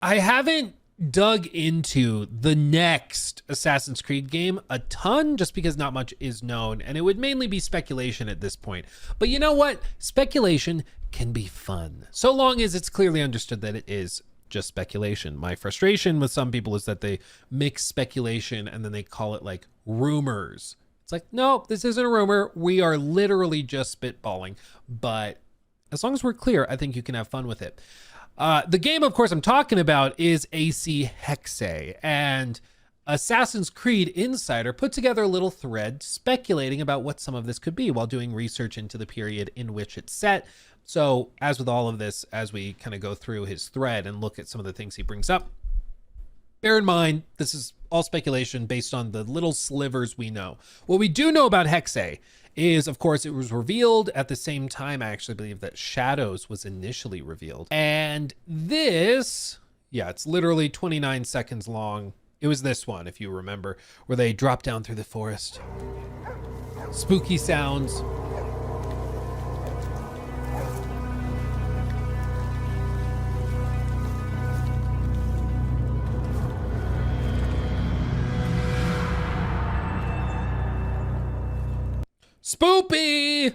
I haven't dug into the next Assassin's Creed game a ton just because not much is known, and it would mainly be speculation at this point. But you know what? Speculation can be fun, so long as it's clearly understood that it is just speculation. My frustration with some people is that they mix speculation and then they call it like rumors. It's like, no, this isn't a rumor. We are literally just spitballing. But as long as we're clear, I think you can have fun with it. The game, of course, I'm talking about is AC Hexe, and Assassin's Creed Insider put together a little thread speculating about what some of this could be while doing research into the period in which it's set. So as with all of this, as we kind of go through his thread and look at some of the things he brings up, bear in mind, this is all speculation based on the little slivers we know. What we do know about Hexe is, of course, it was revealed at the same time. I actually believe that Shadows was initially revealed. And this, yeah, it's literally 29 seconds long. It was this one, if you remember, where they drop down through the forest. Spooky sounds. Spoopy!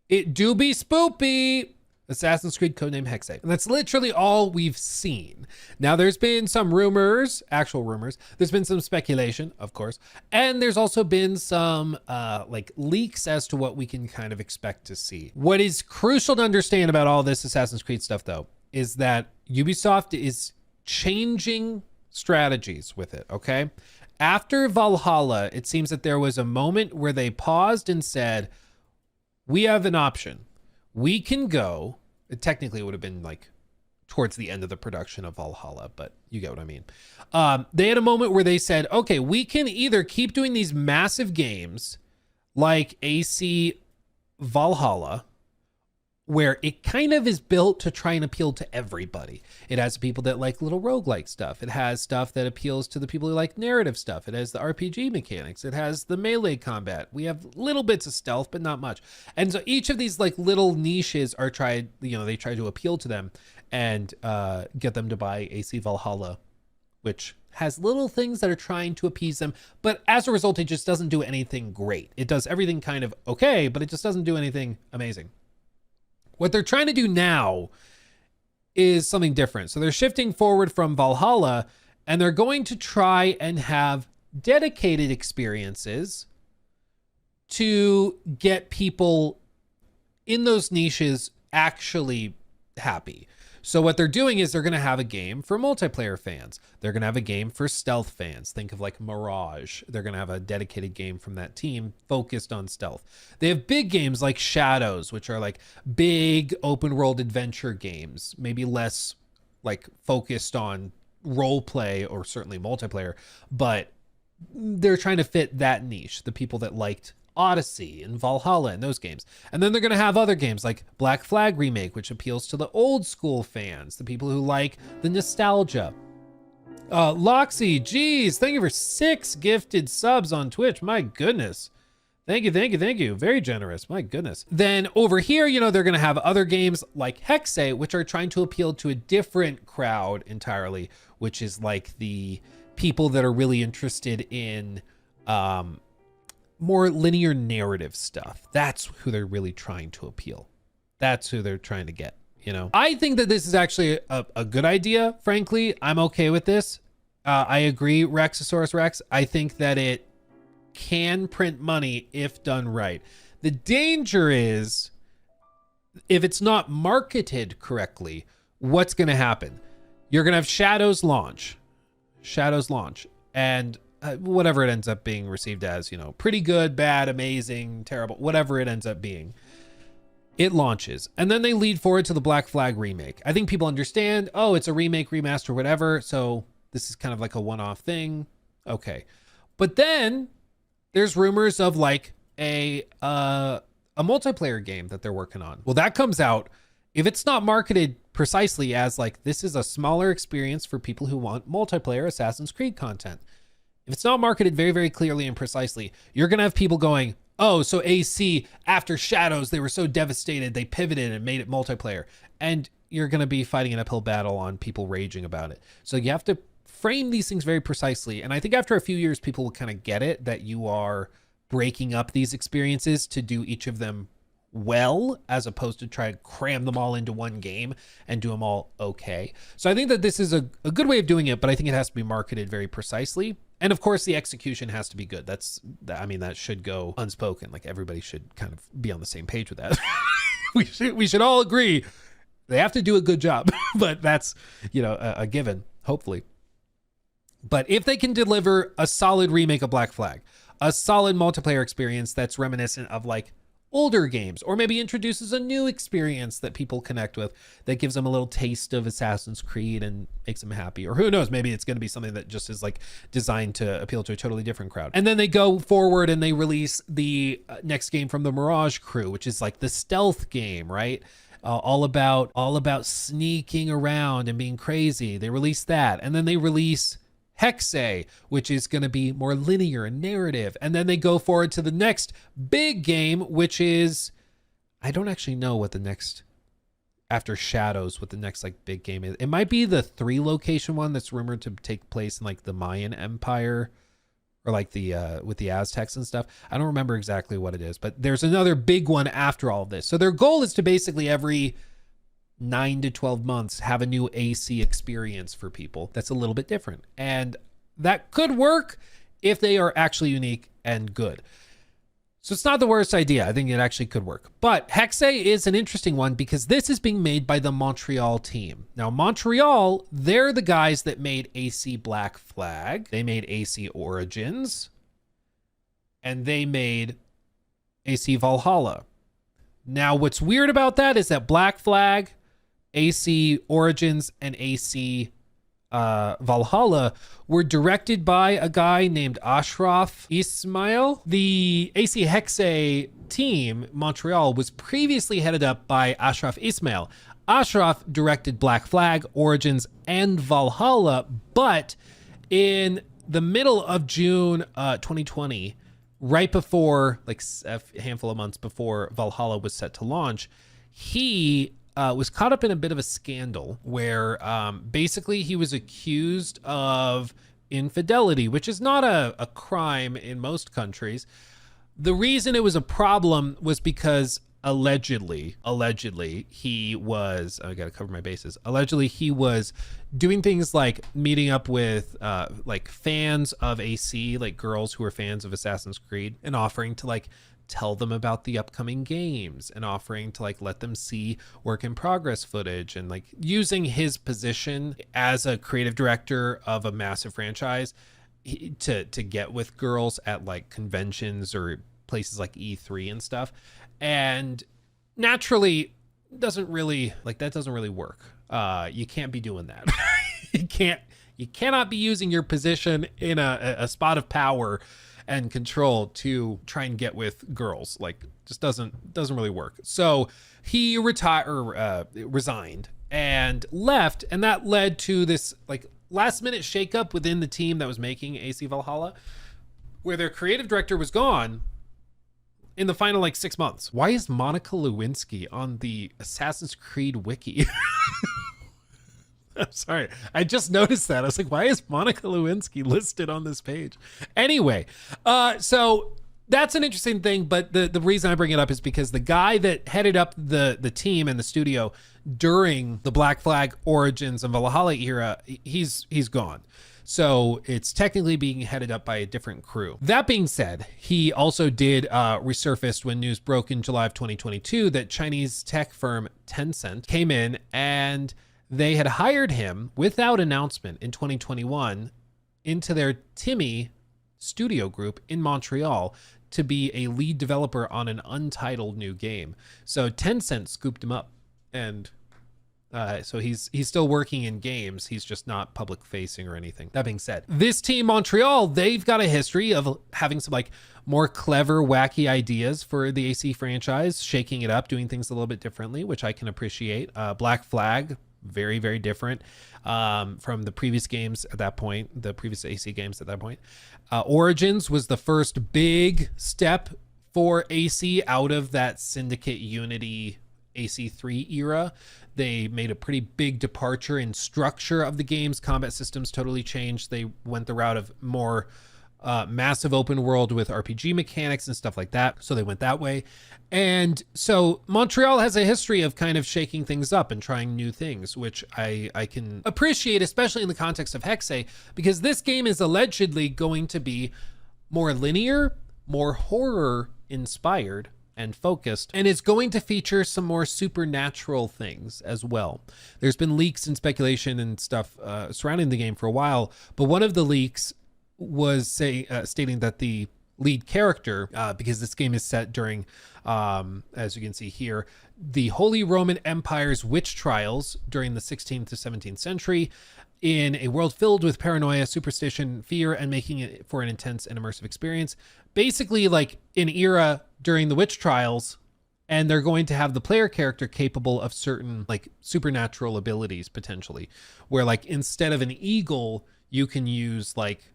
It do be spoopy. Assassin's Creed codename Hexe. And that's literally all we've seen. Now, there's been some rumors, actual rumors. There's been some speculation, of course. And there's also been some like leaks as to what we can kind of expect to see. What is crucial to understand about all this Assassin's Creed stuff, though, is that Ubisoft is changing strategies with it, okay? After Valhalla, it seems that there was a moment where they paused and said, we have an option. We can go, technically it would have been like towards the end of the production of Valhalla, but you get what I mean. They had a moment where they said, okay, we can either keep doing these massive games like AC Valhalla, where it kind of is built to try and appeal to everybody. It has people that like little roguelike stuff. It has stuff that appeals to the people who like narrative stuff. It has the RPG mechanics. It has the melee combat. We have little bits of stealth, but not much. And so each of these like little niches are tried, you know, they try to appeal to them and get them to buy AC Valhalla, which has little things that are trying to appease them. But as a result, it just doesn't do anything great. It does everything kind of okay, but it just doesn't do anything amazing. What they're trying to do now is something different. So they're shifting forward from Valhalla, and they're going to try and have dedicated experiences to get people in those niches actually happy. So what they're doing is they're going to have a game for multiplayer fans. They're going to have a game for stealth fans. Think of like Mirage. They're going to have a dedicated game from that team focused on stealth. They have big games like Shadows, which are like big open world adventure games, maybe less like focused on role play or certainly multiplayer, but they're trying to fit that niche, the people that liked Odyssey and Valhalla and those games. And then they're going to have other games like Black Flag Remake, which appeals to the old school fans, the people who like the nostalgia. Loxy, geez, thank you for 6 gifted subs on Twitch. My goodness. Thank you, thank you, thank you. Very generous. My goodness. Then over here, you know, they're going to have other games like Hexe, which are trying to appeal to a different crowd entirely, which is like the people that are really interested in more linear narrative stuff. That's who they're really trying to appeal. That's who they're trying to get, you know? I think that this is actually a good idea, frankly. I'm okay with this. I agree, Rexosaurus Rex. I think that it can print money if done right. The danger is if it's not marketed correctly, what's going to happen? You're going to have Shadows launch, and whatever it ends up being received as, you know, pretty good, bad, amazing, terrible, whatever it ends up being, it launches. And then they lead forward to the Black Flag remake. I think people understand, oh, it's a remake, remaster, whatever. So this is kind of like a one-off thing. Okay. But then there's rumors of like a multiplayer game that they're working on. Well, that comes out. If it's not marketed precisely as like, this is a smaller experience for people who want multiplayer Assassin's Creed content. If it's not marketed very, very clearly and precisely, you're going to have people going, oh, so AC, after Shadows, they were so devastated, they pivoted and made it multiplayer. And you're going to be fighting an uphill battle on people raging about it. So you have to frame these things very precisely. And I think after a few years, people will kind of get it, that you are breaking up these experiences to do each of them well, as opposed to try to cram them all into one game and do them all okay. So I think that this is a good way of doing it, but I think it has to be marketed very precisely. And of course, the execution has to be good. That should go unspoken. Like, everybody should kind of be on the same page with that. we should all agree they have to do a good job, but that's, a given, hopefully. But if they can deliver a solid remake of Black Flag, a solid multiplayer experience that's reminiscent of like older games, or maybe introduces a new experience that people connect with, that gives them a little taste of Assassin's Creed and makes them happy, or who knows, maybe it's going to be something that just is like designed to appeal to a totally different crowd. And then they go forward and they release the next game from the Mirage crew, which is like the stealth game, right? All about sneaking around and being crazy. They release that, and then they release Hexe, which is going to be more linear and narrative. And then they go forward to the next big game, which is, I don't actually know what the next, after Shadows, what the next like big game is. It might be the 3 location one that's rumored to take place in like the Mayan Empire, or like the with the Aztecs and stuff. I don't remember exactly what it is, but there's another big one after all of this. So their goal is to basically every 9 to 12 months have a new AC experience for people that's a little bit different. And that could work if they are actually unique and good. So it's not the worst idea. I think it actually could work. But Hexe is an interesting one because this is being made by the Montreal team. Now, Montreal, they're the guys that made AC Black Flag. They made AC Origins. And they made AC Valhalla. Now, what's weird about that is that Black Flag, AC Origins, and AC Valhalla were directed by a guy named Ashraf Ismail. The AC Hexe team, Montreal, was previously headed up by Ashraf Ismail. Ashraf directed Black Flag, Origins, and Valhalla, but in the middle of June 2020, right before, like a handful of months before Valhalla was set to launch, he was caught up in a bit of a scandal where basically he was accused of infidelity, which is not a crime in most countries. The reason it was a problem was because allegedly he was, I gotta cover my bases. Allegedly he was doing things like meeting up with like fans of AC, like girls who are fans of Assassin's Creed, and offering to like tell them about the upcoming games, and offering to like let them see work in progress footage, and like using his position as a creative director of a massive franchise to get with girls at like conventions or places like E3 and stuff. And naturally doesn't really work. You can't be doing that. you cannot be using your position in a spot of power and control to try and get with girls. Like, just doesn't really work. So he resigned and left, and that led to this like last minute shakeup within the team that was making AC Valhalla, where their creative director was gone in the final like 6 months. Why is Monica Lewinsky on the Assassin's Creed wiki? I'm sorry, I just noticed that. I was like, why is Monica Lewinsky listed on this page? Anyway, so that's an interesting thing, but the reason I bring it up is because the guy that headed up the team and the studio during the Black Flag, Origins, and Valhalla era, he's gone. So it's technically being headed up by a different crew. That being said, he also did resurface when news broke in July of 2022 that Chinese tech firm Tencent came in and they had hired him without announcement in 2021 into their Timmy studio group in Montreal to be a lead developer on an untitled new game. So Tencent scooped him up, and so he's still working in games. He's just not public facing or anything. That being said, this team Montreal, they've got a history of having some like more clever, wacky ideas for the AC franchise, shaking it up, doing things a little bit differently, which I can appreciate. Black Flag, very, very different from the previous games at that point, the previous AC games at that point. Origins was the first big step for AC out of that Syndicate Unity AC3 era. They made a pretty big departure in structure of the game's combat systems, totally changed. They went the route of more massive open world with RPG mechanics and stuff like that. So they went that way. And so Montreal has a history of kind of shaking things up and trying new things, which I can appreciate, especially in the context of Hexe, because this game is allegedly going to be more linear, more horror inspired and focused, and it's going to feature some more supernatural things as well. There's been leaks and speculation and stuff surrounding the game for a while, but one of the leaks was stating that the lead character, because this game is set during, as you can see here, the Holy Roman Empire's witch trials during the 16th to 17th century, in a world filled with paranoia, superstition, fear, and making it for an intense and immersive experience. Basically like an era during the witch trials, and they're going to have the player character capable of certain like supernatural abilities potentially, where like instead of an eagle, you can use like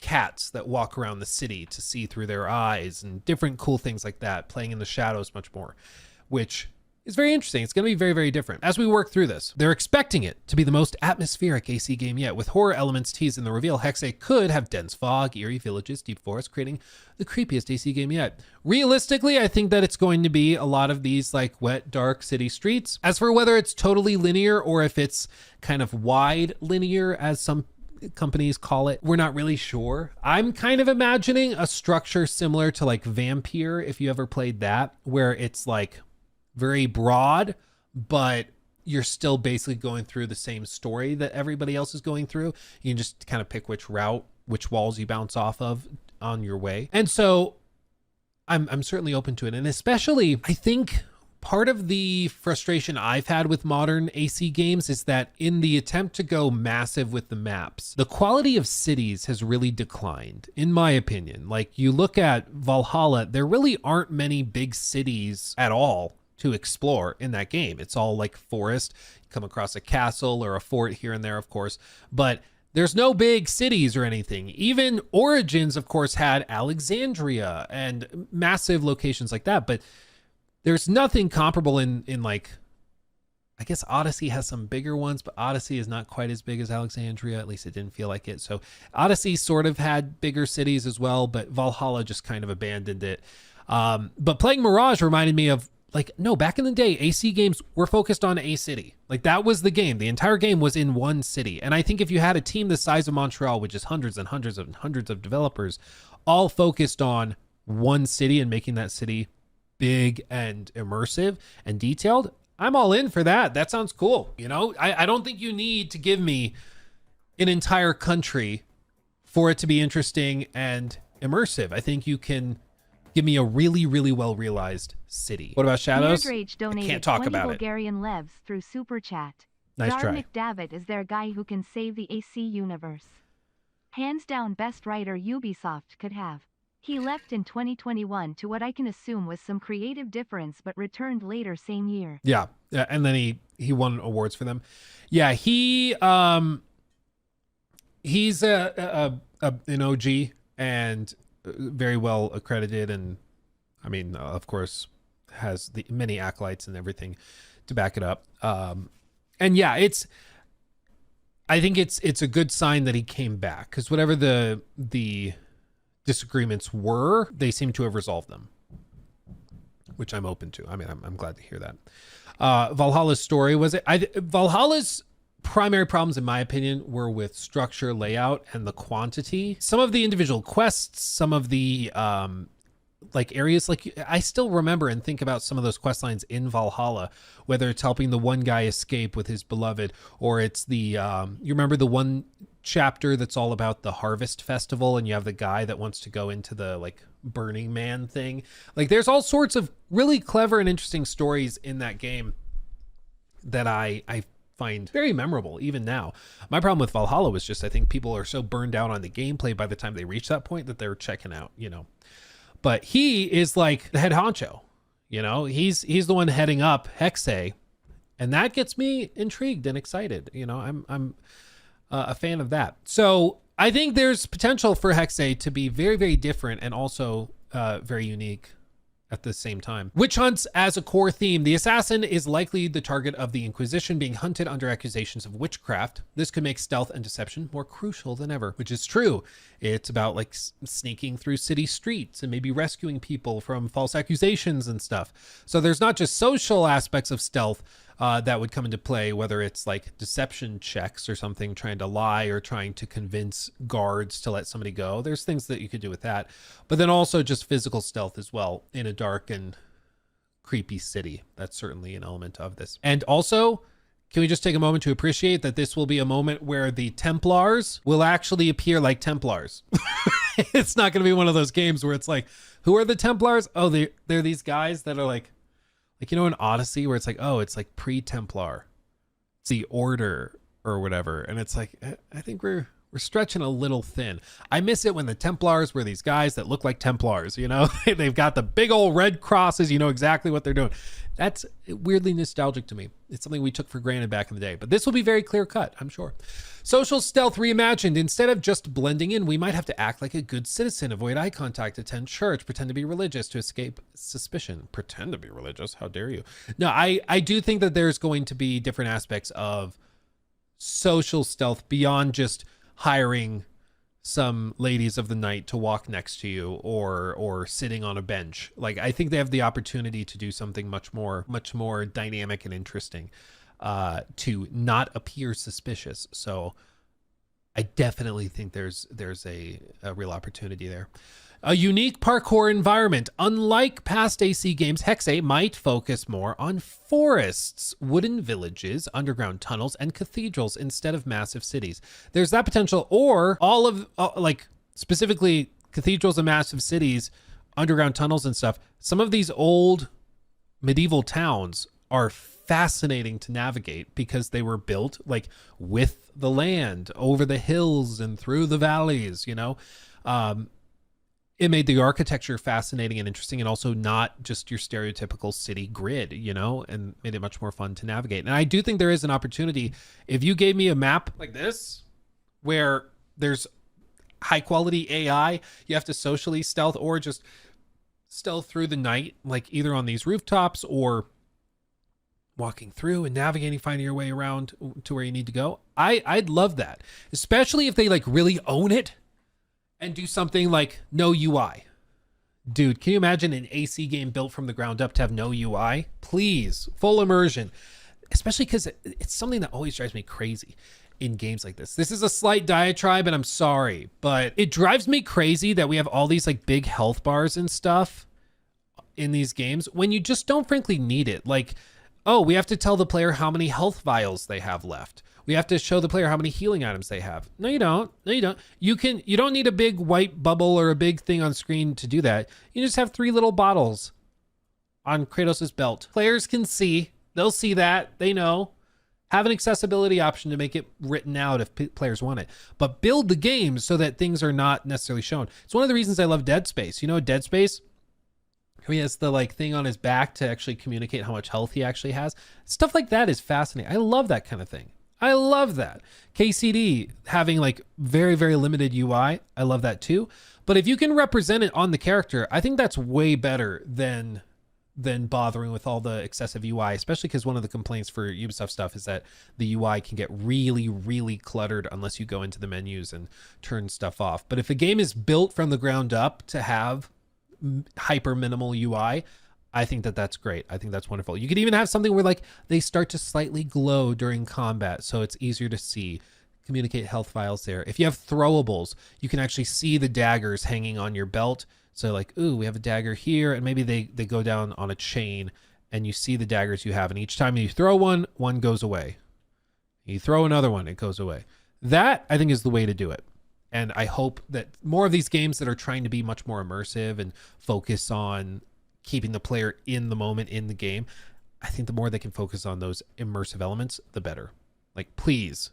cats that walk around the city to see through their eyes and different cool things like that, playing in the shadows much more, which is very interesting. It's going to be very, very different. As we work through this, they're expecting it to be the most atmospheric AC game yet, with horror elements teased in the reveal. Hexe could have dense fog, eerie villages, deep forests, creating the creepiest AC game yet. Realistically, I think that it's going to be a lot of these like wet, dark city streets. As for whether it's totally linear or if it's kind of wide linear, as some companies call it, we're not really sure. I'm kind of imagining a structure similar to like Vampire, if you ever played that, where it's like very broad, but you're still basically going through the same story that everybody else is going through. You can just kind of pick which route, which walls you bounce off of on your way. And so I'm certainly open to it. And especially, I think part of the frustration I've had with modern AC games is that in the attempt to go massive with the maps, the quality of cities has really declined, in my opinion. Like you look at Valhalla, there really aren't many big cities at all to explore in that game. It's all like forest. You come across a castle or a fort here and there, of course, but there's no big cities or anything. Even Origins, of course, had Alexandria and massive locations like that, but there's nothing comparable in like, I guess Odyssey has some bigger ones, but Odyssey is not quite as big as Alexandria. At least it didn't feel like it. So Odyssey sort of had bigger cities as well, but Valhalla just kind of abandoned it. But playing Mirage reminded me of like, no, back in the day, AC games were focused on a city. Like that was the game. The entire game was in one city. And I think if you had a team the size of Montreal, which is hundreds and hundreds and hundreds of developers, all focused on one city and making that city big and immersive and detailed, I'm all in for that. That sounds cool. You know, I don't think you need to give me an entire country for it to be interesting and immersive. I think you can give me a really, really well realized city. What about Shadows? I can't talk about it. Bulgarian levs through Super Chat. Nice Dar try. McDavid is their guy who can save the AC universe. Hands down best writer Ubisoft could have. He left in 2021 to what I can assume was some creative difference, but returned later same year. Yeah, and then he won awards for them. Yeah, he's an OG and very well accredited, and I mean, of course, has the many acolytes and everything to back it up. And yeah, I think it's a good sign that he came back, because whatever the disagreements were, they seem to have resolved them, which I'm open to. I mean, I'm glad to hear that. Valhalla's story Valhalla's primary problems, in my opinion, were with structure, layout, and the quantity. Some of the individual quests, some of the like areas, like I still remember and think about some of those quest lines in Valhalla, whether it's helping the one guy escape with his beloved, or it's the you remember the one chapter that's all about the harvest festival, and you have the guy that wants to go into the like Burning Man thing. Like there's all sorts of really clever and interesting stories in that game that I find very memorable even now. My problem with Valhalla was just, I think people are so burned out on the gameplay by the time they reach that point that they're checking out, you know. But he is like the head honcho, you know, he's the one heading up Hexe, and that gets me intrigued and excited. You know, I'm a fan of that. So I think there's potential for Hexe to be very, very different and also very unique at the same time. Witch hunts as a core theme. The assassin is likely the target of the Inquisition, being hunted under accusations of witchcraft. This could make stealth and deception more crucial than ever, which is true. It's about like sneaking through city streets and maybe rescuing people from false accusations and stuff. So there's not just social aspects of stealth that would come into play, whether it's like deception checks or something, trying to lie or trying to convince guards to let somebody go. There's things that you could do with that, but then also just physical stealth as well in a dark and creepy city. That's certainly an element of this. And also, can we just take a moment to appreciate that this will be a moment where the Templars will actually appear like Templars. It's not going to be one of those games where it's like, who are the Templars? Oh, they're these guys that are like, you know, in Odyssey where it's like, oh, it's like pre-Templar. It's the Order or whatever. And it's like, I think we're stretching a little thin. I miss it when the Templars were these guys that look like Templars, you know? They've got the big old red crosses, you know exactly what they're doing. That's weirdly nostalgic to me. It's something we took for granted back in the day, but this will be very clear cut, I'm sure. Social stealth reimagined. Instead of just blending in, we might have to act like a good citizen, avoid eye contact, attend church, pretend to be religious to escape suspicion. Pretend to be religious? How dare you? No, I do think that there's going to be different aspects of social stealth beyond just hiring some ladies of the night to walk next to you or sitting on a bench. Like, I think they have the opportunity to do something much more dynamic and interesting to not appear suspicious. So I definitely think there's a real opportunity there. A unique parkour environment. Unlike past AC games, Hexe might focus more on forests, wooden villages, underground tunnels, and cathedrals instead of massive cities. There's that potential, or all of, like, specifically cathedrals and massive cities, underground tunnels and stuff. Some of these old medieval towns are fascinating to navigate because they were built, like, with the land, over the hills and through the valleys, you know? It made the architecture fascinating and interesting, and also not just your stereotypical city grid, you know, and made it much more fun to navigate. And I do think there is an opportunity. If you gave me a map like this, where there's high quality AI, you have to socially stealth or just stealth through the night, like either on these rooftops or walking through and navigating, finding your way around to where you need to go. I'd love that, especially if they like really own it and do something like no UI. Dude, can you imagine an AC game built from the ground up to have no UI? Please, full immersion. Especially because it's something that always drives me crazy in games like this. This is a slight diatribe, and I'm sorry, but it drives me crazy that we have all these like big health bars and stuff in these games when you just don't frankly need it. Like, oh, we have to tell the player how many health vials they have left. We have to show the player how many healing items they have. No, you don't. No, you don't. You don't need a big white bubble or a big thing on screen to do that. You just have 3 little bottles on Kratos' belt. Players can see. They'll see that. They know. Have an accessibility option to make it written out if players want it. But build the game so that things are not necessarily shown. It's one of the reasons I love Dead Space. You know, Dead Space, he has the like thing on his back to actually communicate how much health he actually has. Stuff like that is fascinating. I love that kind of thing. I love that. KCD having like very, very limited UI. I love that too. But if you can represent it on the character, I think that's way better than bothering with all the excessive UI, especially because one of the complaints for Ubisoft stuff is that the UI can get really, really cluttered unless you go into the menus and turn stuff off. But if a game is built from the ground up to have hyper minimal UI, I think that that's great. I think that's wonderful. You could even have something where like they start to slightly glow during combat, so it's easier to see. Communicate health files there. If you have throwables, you can actually see the daggers hanging on your belt. So like, ooh, we have a dagger here, and maybe they go down on a chain, and you see the daggers you have, and each time you throw one goes away. You throw another one, it goes away. That, I think, is the way to do it. And I hope that more of these games that are trying to be much more immersive and focus on keeping the player in the moment in the game, I think the more they can focus on those immersive elements, the better. Like, please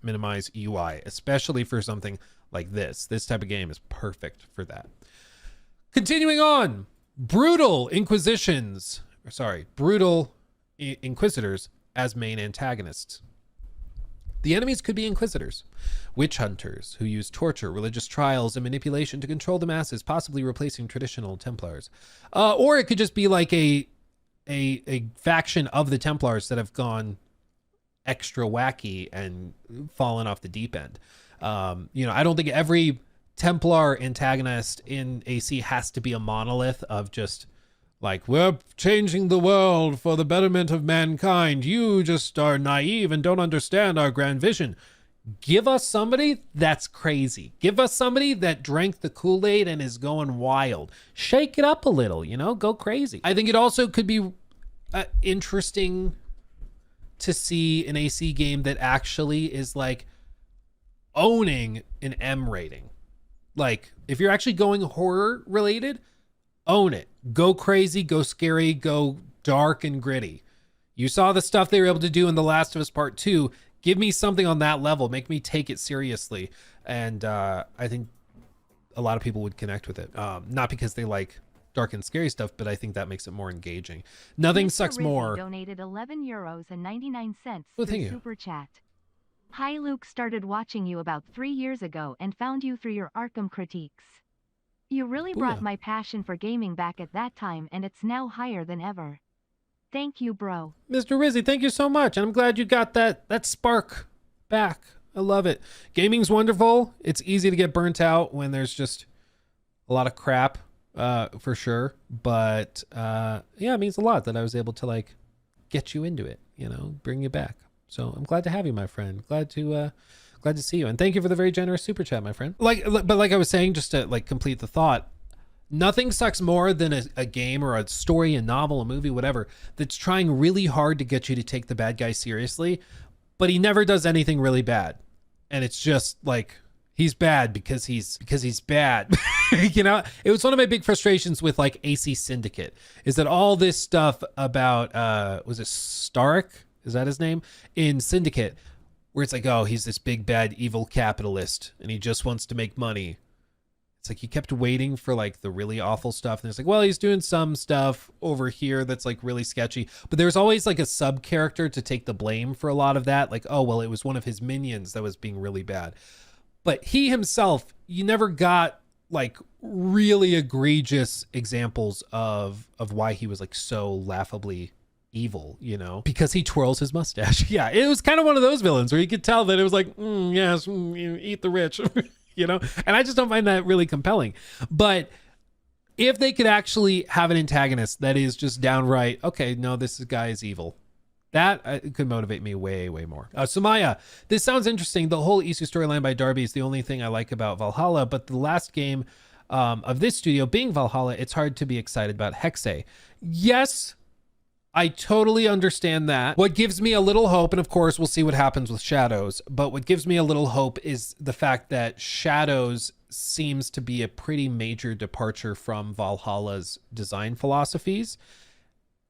minimize UI, especially for something like this. This type of game is perfect for that. Continuing on, brutal inquisitors as main antagonists. The enemies could be inquisitors, witch hunters who use torture, religious trials, and manipulation to control the masses, possibly replacing traditional Templars. Or it could just be like a faction of the Templars that have gone extra wacky and fallen off the deep end. I don't think every Templar antagonist in AC has to be a monolith of just like, we're changing the world for the betterment of mankind. You just are naive and don't understand our grand vision. Give us somebody that's crazy. Give us somebody that drank the Kool-Aid and is going wild. Shake it up a little, go crazy. I think it also could be interesting to see an AC game that actually is like owning an M rating. Like, if you're actually going horror related, own it. Go crazy, go scary, go dark and gritty. You saw the stuff they were able to do in The Last of Us Part 2. Give me something on that level. Make me take it seriously. And I think a lot of people would connect with it. Not because they like dark and scary stuff, but I think that makes it more engaging. Nothing sucks more. Donated €11.99 Well, through thank you. Super Chat. Hi Luke, started watching you about 3 years ago and found you through your Arkham critiques. You really brought Booyah. my passion for gaming back at that time, and it's now higher than ever. Thank you, bro. Mr. Rizzy, thank you so much. And I'm glad you got that spark back. I love it. Gaming's wonderful. It's easy to get burnt out when there's just a lot of crap, for sure. But it means a lot that I was able to like get you into it, bring you back. So I'm glad to have you, my friend. Glad to see you. And thank you for the very generous super chat, my friend. But like I was saying, just to like complete the thought, nothing sucks more than a game or a story, a novel, a movie, whatever, that's trying really hard to get you to take the bad guy seriously, but he never does anything really bad. And it's just like, he's bad because he's bad. It was one of my big frustrations with like AC Syndicate, is that all this stuff about, was it Stark? Is that his name? In Syndicate, where it's like, oh, he's this big bad evil capitalist and he just wants to make money. It's like you kept waiting for like the really awful stuff. And it's like, well, he's doing some stuff over here that's like really sketchy. But there's always like a sub character to take the blame for a lot of that. Like, oh, well, it was one of his minions that was being really bad. But he himself, you never got like really egregious examples of why he was like so laughably evil, because he twirls his mustache. Yeah, it was kind of one of those villains where you could tell that it was like, yes, eat the rich, and I just don't find that really compelling. But if they could actually have an antagonist that is just downright, okay, no, this guy is evil, that could motivate me way, way more. Sumaya, this sounds interesting. The whole Isu storyline by Darby is the only thing I like about Valhalla, but the last game of this studio being Valhalla, it's hard to be excited about Hexe. Yes, I totally understand that. What gives me a little hope, and of course we'll see what happens with Shadows, but what gives me a little hope is the fact that Shadows seems to be a pretty major departure from Valhalla's design philosophies,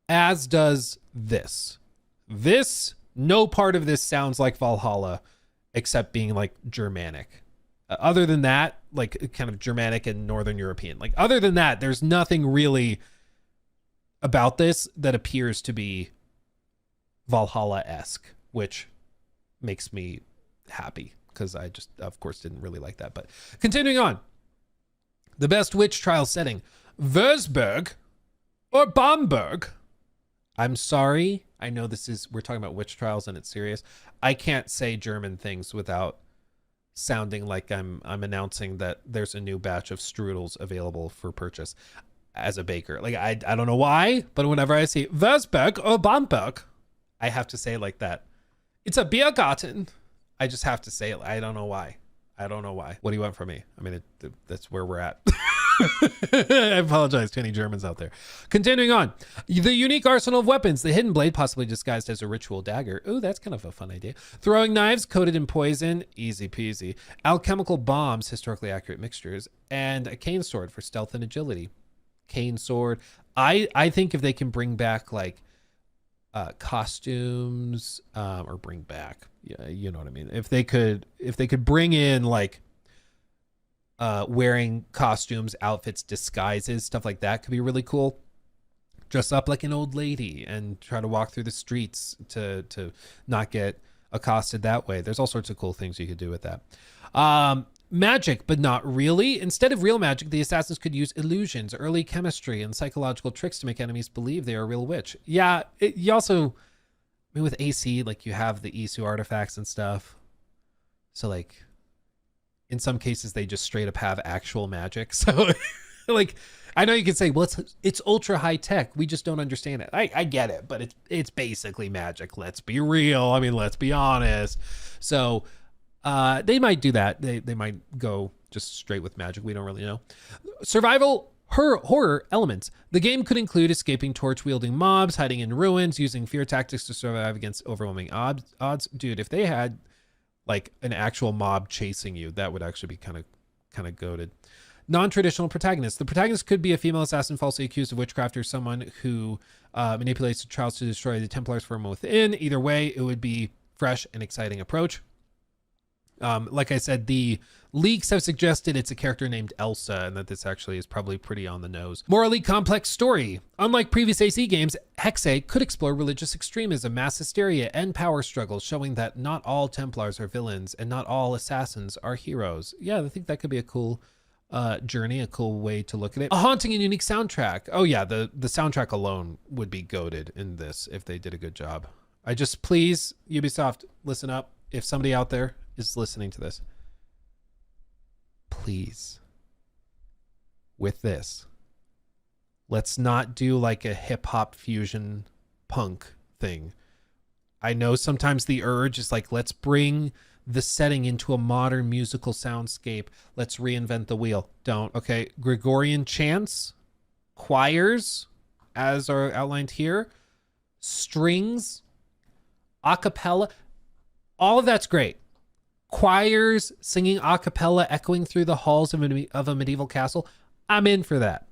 as does this. No part of this sounds like Valhalla except being like Germanic. Other than that, like kind of Germanic and Northern European. Like other than that, there's nothing really about this that appears to be Valhalla-esque, which makes me happy because I just, of course, didn't really like that. But continuing on, the best witch trial setting, Würzburg or Bamberg? I'm sorry. I know we're talking about witch trials and it's serious. I can't say German things without sounding like I'm announcing that there's a new batch of strudels available for purchase. As a baker, like I don't know why, but whenever I see Würzburg or Bamberg, I have to say it like that. It's a Biergarten. I just have to say it. I don't know why. What do you want from me? I mean, that's where we're at. I apologize to any Germans out there. Continuing on, the unique arsenal of weapons, the hidden blade, possibly disguised as a ritual dagger. Ooh, that's kind of a fun idea. Throwing knives coated in poison, easy peasy. Alchemical bombs, historically accurate mixtures, and a cane sword for stealth and agility. Cane sword. I think if they can bring back like costumes, or bring back, yeah, you know what I mean. If they could bring in like wearing costumes, outfits, disguises, stuff like that could be really cool. Dress up like an old lady and try to walk through the streets to not get accosted that way. There's all sorts of cool things you could do with that. Magic, but not really. Instead of real magic, the assassins could use illusions, early chemistry, and psychological tricks to make enemies believe they are a real witch. Yeah, you also, I mean, with AC, like you have the Isu artifacts and stuff. So like, in some cases, they just straight up have actual magic. So like, I know you can say, well, it's ultra high tech. We just don't understand it. I get it, but it's basically magic. Let's be real. I mean, let's be honest. So they might do that. They might go just straight with magic. We don't really know. Survival horror elements. The game could include escaping torch-wielding mobs, hiding in ruins, using fear tactics to survive against overwhelming odds. Dude, if they had like an actual mob chasing you, that would actually be kind of goated. Non-traditional protagonists. The protagonist could be a female assassin falsely accused of witchcraft or someone who manipulates the trials to destroy the Templars from within. Either way, it would be fresh and exciting approach. Like I said, the leaks have suggested it's a character named Elsa, and that this actually is probably pretty on the nose. Morally complex story. Unlike previous AC games, Hexe could explore religious extremism, mass hysteria, and power struggles, showing that not all Templars are villains and not all assassins are heroes. Yeah, I think that could be a cool journey, a cool way to look at it. A haunting and unique soundtrack. Oh yeah, the soundtrack alone would be goated in this if they did a good job. Please, Ubisoft, listen up. If somebody out there is listening to this, please, with this, let's not do like a hip hop fusion punk thing. I know sometimes the urge is like, let's bring the setting into a modern musical soundscape. Let's reinvent the wheel. Don't. Okay. Gregorian chants, choirs, as are outlined here, strings, a cappella. All of that's great. Choirs singing a cappella echoing through the halls of a medieval castle. I'm in for that.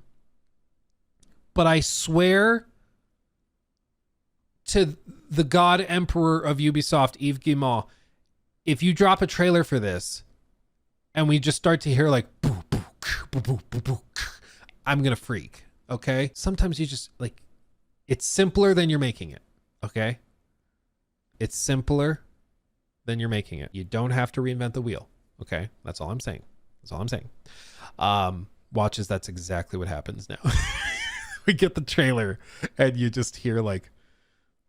But I swear to the God Emperor of Ubisoft, Yves Guillemot, if you drop a trailer for this and we just start to hear like, boo, boo, boo, boo, boo, boo, I'm going to freak. Okay. Sometimes you just like, it's simpler than you're making it. Okay. It's simpler than you're making it. You don't have to reinvent the wheel. Okay. That's all I'm saying. That's all I'm saying. Watches. That's exactly what happens now. We get the trailer and you just hear like,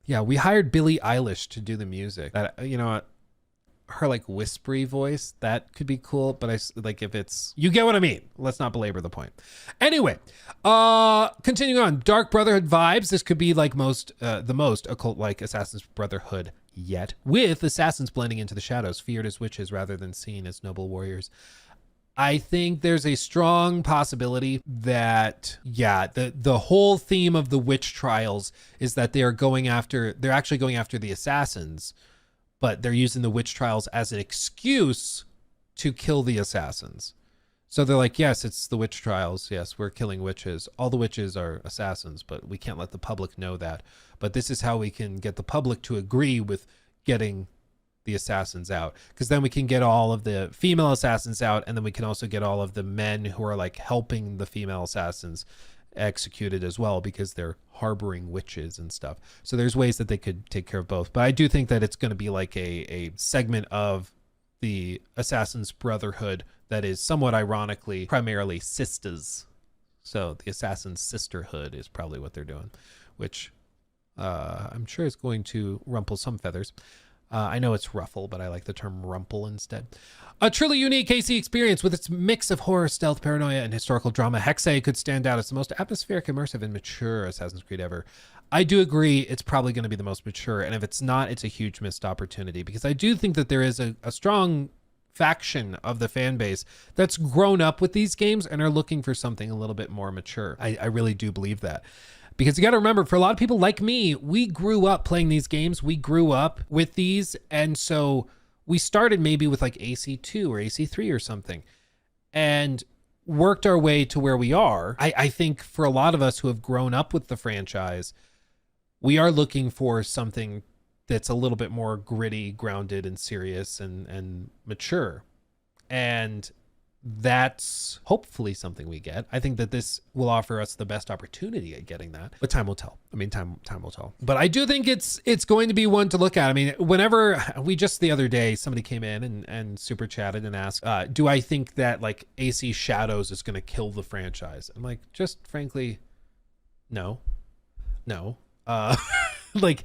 yeah, we hired Billie Eilish to do the music. That, you know, her like whispery voice, that could be cool, but I like, if it's, you get what I mean. Let's not belabor the point. Anyway, continuing on, Dark Brotherhood vibes. This could be like the most occult like Assassin's Brotherhood yet, with assassins blending into the shadows, feared as witches rather than seen as noble warriors. I think there's a strong possibility that, yeah, the whole theme of the witch trials is that they're actually going after the assassins, but they're using the witch trials as an excuse to kill the assassins. So they're like, yes, it's the witch trials. Yes, we're killing witches. All the witches are assassins, but we can't let the public know that. But this is how we can get the public to agree with getting the assassins out, because then we can get all of the female assassins out, and then we can also get all of the men who are like helping the female assassins executed as well, because they're harboring witches and stuff. So there's ways that they could take care of both. But I do think that it's going to be like a segment of the Assassin's Brotherhood that is somewhat ironically primarily sisters. So the Assassin's Sisterhood is probably what they're doing, which I'm sure is going to rumple some feathers. I know it's ruffle, but I like the term rumple instead. A truly unique AC experience with its mix of horror, stealth, paranoia, and historical drama. Hexe could stand out as the most atmospheric, immersive, and mature Assassin's Creed ever. I do agree it's probably going to be the most mature, and if it's not, it's a huge missed opportunity, because I do think that there is a strong faction of the fan base that's grown up with these games and are looking for something a little bit more mature. I really do believe that. Because you got to remember, for a lot of people like me, we grew up playing these games. We grew up with these. And so we started maybe with like AC2 or AC3 or something and worked our way to where we are. I think for a lot of us who have grown up with the franchise, we are looking for something that's a little bit more gritty, grounded, and serious and mature. And that's hopefully something we get. I think that this will offer us the best opportunity at getting that, but time will tell. I mean, time will tell. But I do think it's going to be one to look at. I mean, whenever we just the other day, somebody came in and super chatted and asked, do I think that like AC Shadows is going to kill the franchise? I'm like, just frankly, no. Like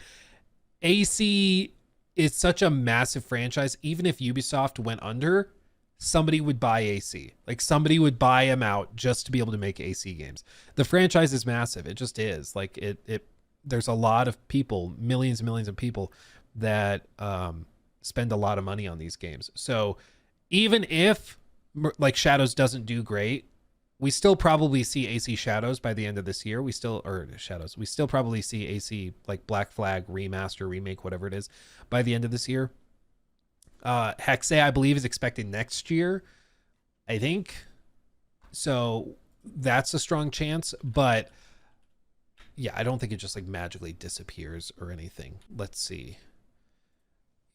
AC is such a massive franchise. Even if Ubisoft went under, somebody would buy AC. Like somebody would buy them out just to be able to make AC games. The franchise is massive. It just is. Like it there's a lot of people, millions and millions of people that spend a lot of money on these games. So even if like Shadows doesn't do great, we still probably see AC Shadows by the end of this year. We still probably see AC like Black Flag remaster, remake, whatever it is, by the end of this year. Hexe, I believe, is expected next year, I think. So that's a strong chance. But yeah, I don't think it just like magically disappears or anything. Let's see.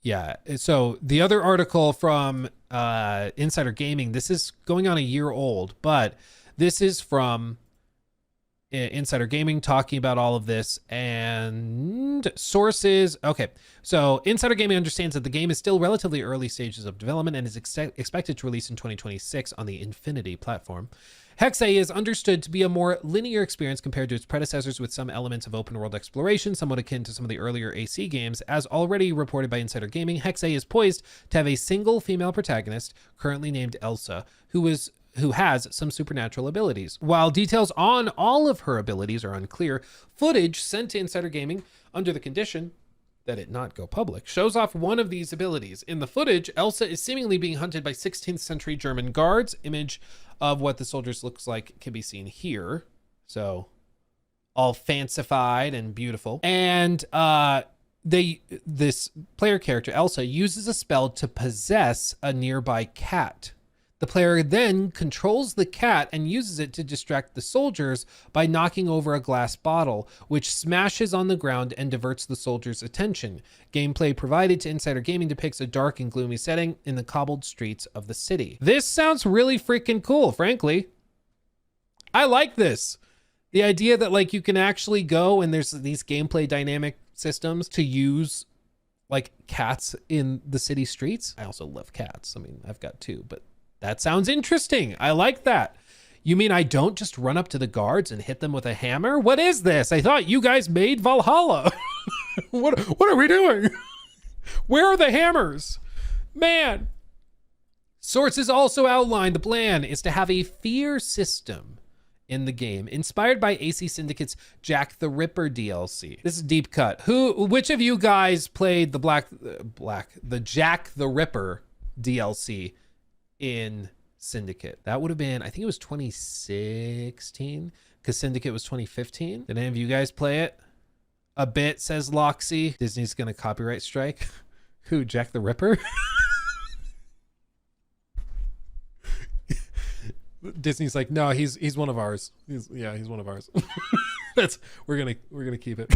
Yeah. So the other article from Insider Gaming, this is going on a year old, but this is from Insider Gaming talking about all of this and sources. Okay. So Insider Gaming understands that the game is still relatively early stages of development and is expected to release in 2026 on the Infinity platform. Hexe is understood to be a more linear experience compared to its predecessors, with some elements of open world exploration, somewhat akin to some of the earlier AC games. As already reported by Insider Gaming, Hexe is poised to have a single female protagonist, currently named Elsa, who has some supernatural abilities. While details on all of her abilities are unclear, footage sent to Insider Gaming under the condition that it not go public shows off one of these abilities. In the footage, Elsa is seemingly being hunted by 16th century German guards. Image of what the soldiers looks like can be seen here. So all fancified and beautiful. And this player character, Elsa, uses a spell to possess a nearby cat. The player then controls the cat and uses it to distract the soldiers by knocking over a glass bottle, which smashes on the ground and diverts the soldiers' attention. Gameplay provided to Insider Gaming depicts a dark and gloomy setting in the cobbled streets of the city. This sounds really freaking cool, frankly. I like this. The idea that like you can actually go and there's these gameplay dynamic systems to use like cats in the city streets. I also love cats. I mean, I've got two, but that sounds interesting. I like that. You mean I don't just run up to the guards and hit them with a hammer? What is this? I thought you guys made Valhalla. What are we doing? Where are the hammers? Man. Sources also outlined the plan is to have a fear system in the game, inspired by AC Syndicate's Jack the Ripper DLC. This is deep cut. Which of you guys played the Jack the Ripper DLC in Syndicate? That would have been, I think it was 2016, because Syndicate was 2015. Did any of you guys play it? A bit, says Loxy. Disney's gonna copyright strike. Who, Jack the Ripper? Disney's like, no, he's one of ours. He's one of ours. We're gonna keep it.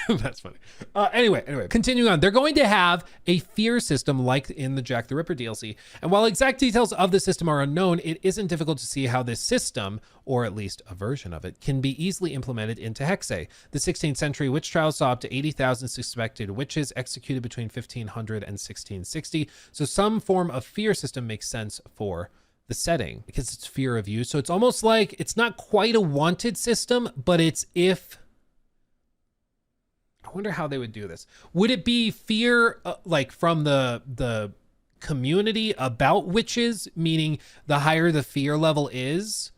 That's funny. Anyway, continuing on. They're going to have a fear system like in the Jack the Ripper DLC. And while exact details of the system are unknown, it isn't difficult to see how this system, or at least a version of it, can be easily implemented into Hexe. The 16th century witch trials saw up to 80,000 suspected witches executed between 1500 and 1660. So some form of fear system makes sense for the setting because it's fear of you. So it's almost like it's not quite a wanted system, but it's if I wonder how they would do this. Would it be fear like from the community about witches, meaning the higher the fear level is,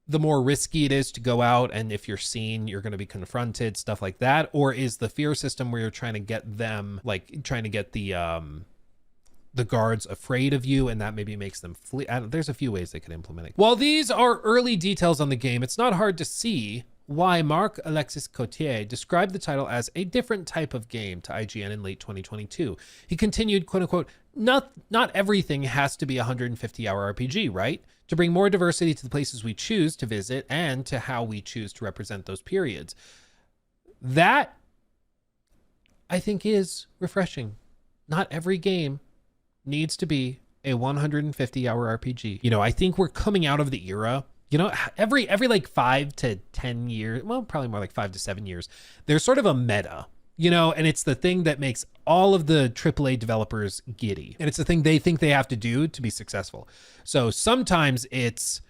the more risky it is to go out, and if you're seen, you're going to be confronted, stuff like that? Or is the fear system where you're trying to get them, like trying to get the guards afraid of you, and that maybe makes them flee? There's a few ways they could implement it. While these are early details on the game, it's not hard to see why Marc-Alexis Cotier described the title as a different type of game to IGN in late 2022. He continued, quote unquote, not everything has to be a 150-hour RPG, right? To bring more diversity to the places we choose to visit and to how we choose to represent those periods. That, I think, is refreshing. Not every game needs to be a 150-hour RPG. You know, I think we're coming out of the era. You know, every like 5 to 10 years, well, probably more like 5 to 7 years, there's sort of a meta, you know, and it's the thing that makes all of the AAA developers giddy. And it's the thing they think they have to do to be successful. So sometimes it's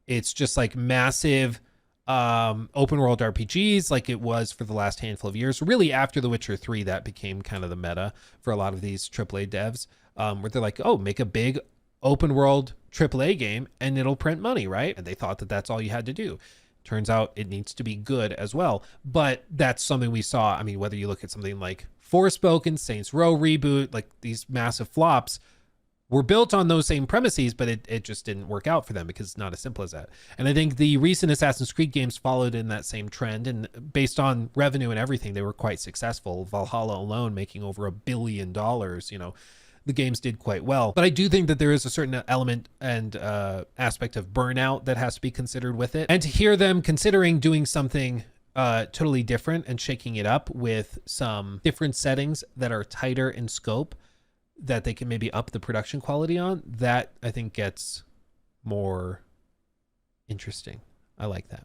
just like massive open world RPGs like it was for the last handful of years. Really after The Witcher 3, that became kind of the meta for a lot of these AAA devs, where they're like, oh, make a big open world AAA game and it'll print money, right? And they thought that that's all you had to do. Turns out it needs to be good as well. But that's something we saw. I mean, whether you look at something like Forspoken, Saints Row reboot, like these massive flops were built on those same premises, but it just didn't work out for them because it's not as simple as that. And I think the recent Assassin's Creed games followed in that same trend, and based on revenue and everything, they were quite successful. Valhalla alone making over $1 billion, you know, the games did quite well. But I do think that there is a certain element and aspect of burnout that has to be considered with it. And to hear them considering doing something totally different and shaking it up with some different settings that are tighter in scope, that they can maybe up the production quality on, that I think gets more interesting. I like that.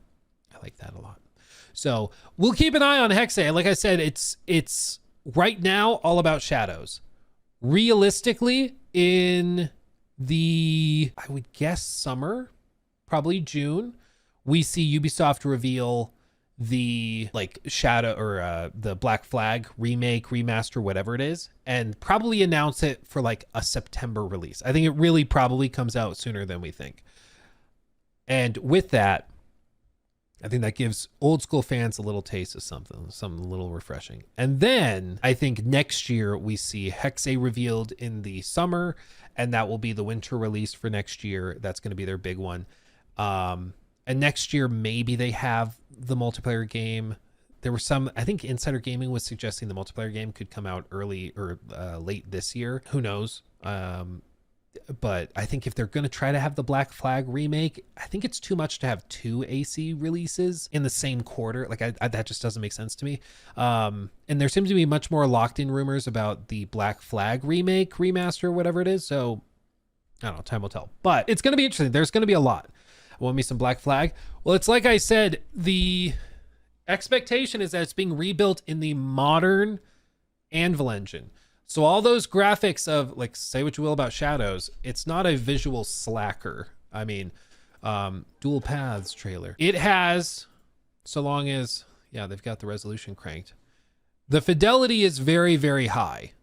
I like that a lot. So we'll keep an eye on Hexe. Like I said, it's right now all about shadows. Realistically, in the, I would guess summer, probably June, we see Ubisoft reveal the like shadow or the Black Flag remake, remaster, whatever it is, and probably announce it for like a September release. I think it really probably comes out sooner than we think. And with that, I think that gives old school fans a little taste of something a little refreshing. And then I think next year we see Hexe revealed in the summer, and that will be the winter release for next year. That's going to be their big one. And next year, maybe they have the multiplayer game. There were some, I think Insider Gaming was suggesting the multiplayer game could come out early or late this year. Who knows? But I think if they're going to try to have the Black Flag remake, I think it's too much to have 2 AC releases in the same quarter. Like that just doesn't make sense to me. And there seems to be much more locked in rumors about the Black Flag remake, remaster, whatever it is. So I don't know, time will tell. But it's going to be interesting. There's going to be a lot. Want me some Black Flag? Well, it's like I said, the expectation is that it's being rebuilt in the modern Anvil engine. So all those graphics of, like, say what you will about shadows, it's not a visual slacker. I mean, Dual Paths trailer. It has, so long as, yeah, they've got the resolution cranked. The fidelity is very, very high.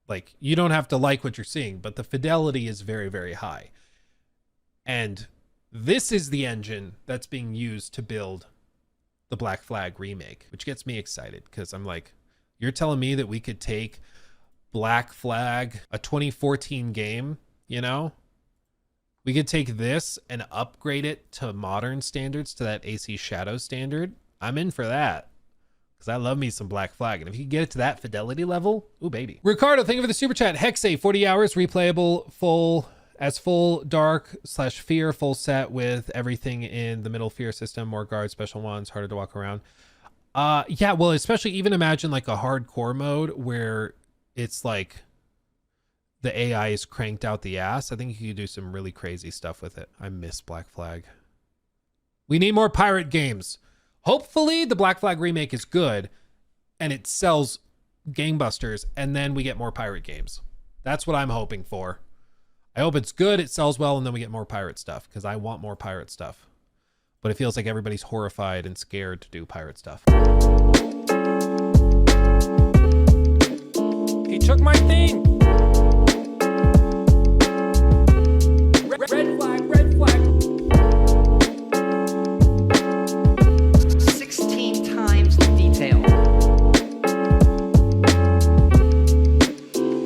Like, you don't have to like what you're seeing, but the fidelity is very, very high. And this is the engine that's being used to build the Black Flag remake, which gets me excited because I'm like, you're telling me that we could take Black Flag, a 2014 game, you know? We could take this and upgrade it to modern standards, to that AC Shadow standard. I'm in for that because I love me some Black Flag. And if you can get it to that fidelity level, ooh, baby. Ricardo, thank you for the super chat. Hexe, 40 hours, replayable, full dark / fear, full set with everything in the middle fear system, more guards, special ones, harder to walk around. Yeah, well, especially even imagine like a hardcore mode where it's like the AI is cranked out the ass. I think you could do some really crazy stuff with it. I miss Black Flag. We need more pirate games. Hopefully the Black Flag remake is good and it sells gangbusters and then we get more pirate games. That's what I'm hoping for. I hope it's good, it sells well, and then we get more pirate stuff because I want more pirate stuff. But it feels like everybody's horrified and scared to do pirate stuff. He took my thing.